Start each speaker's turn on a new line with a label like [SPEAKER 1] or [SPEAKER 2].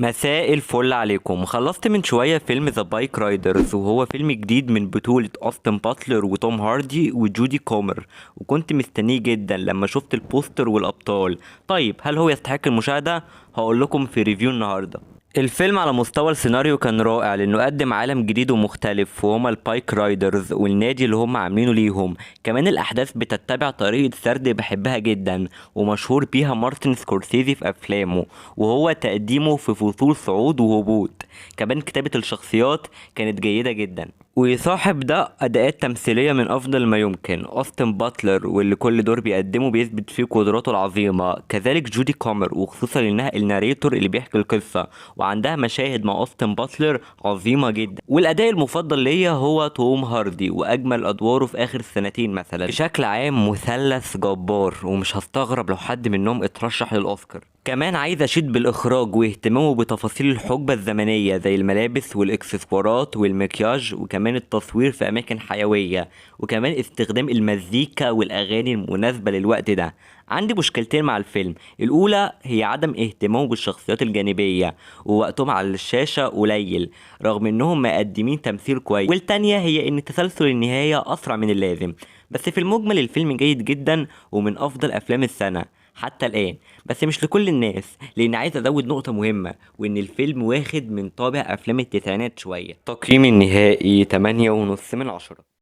[SPEAKER 1] مساء الفل عليكم. خلصت من شوية فيلم ذا بايك رايدرز، وهو فيلم جديد من بطولة أوستن باتلر وتوم هاردي وجودي كومر، وكنت مستنيه جدا لما شفت البوستر والأبطال. طيب هل هو يستحق المشاهدة؟ هقول لكم في ريفيو النهاردة. الفيلم على مستوى السيناريو كان رائع لانه قدم عالم جديد ومختلف، وهما البايك رايدرز والنادي اللي هم عاملينه ليهم. كمان الاحداث بتتبع طريقة سرد بحبها جدا ومشهور بيها مارتن سكورسيزي في افلامه، وهو تقديمه في فصول صعود وهبوط. كمان كتابة الشخصيات كانت جيدة جدا، ويصاحب ده اداءات تمثيليه من افضل ما يمكن. اوستن باتلر واللي كل دور بيقدمه بيثبت فيه قدراته العظيمه، كذلك جودي كومر، وخصوصا انها الناريتور اللي بيحكي القصه، وعندها مشاهد مع اوستن باتلر عظيمه جدا. والاداء المفضل ليا هو توم هاردي واجمل ادواره في اخر السنتين مثلا. بشكل عام مثلث جبار، ومش هستغرب لو حد منهم اترشح للاوسكار. كمان عايز اشيد بالاخراج واهتمامه بتفاصيل الحقبة الزمنية زي الملابس والاكسسوارات والمكياج، وكمان التصوير في اماكن حيوية، وكمان استخدام المزيكا والاغاني المناسبة للوقت ده. عندي مشكلتين مع الفيلم. الاولى هي عدم اهتمامه بالشخصيات الجانبية، ووقتهم على الشاشة قليل رغم انهم مقدمين تمثيل كويس. والتانية هي ان تسلسل النهاية اسرع من اللازم. بس في المجمل الفيلم جيد جدا ومن افضل افلام السنة حتى الآن. بس مش لكل الناس، لأن عايز أزود نقطة مهمة، وإن الفيلم واخد من طابع أفلام التسعينات شوية. تقييمي النهائي 8.5 من 10.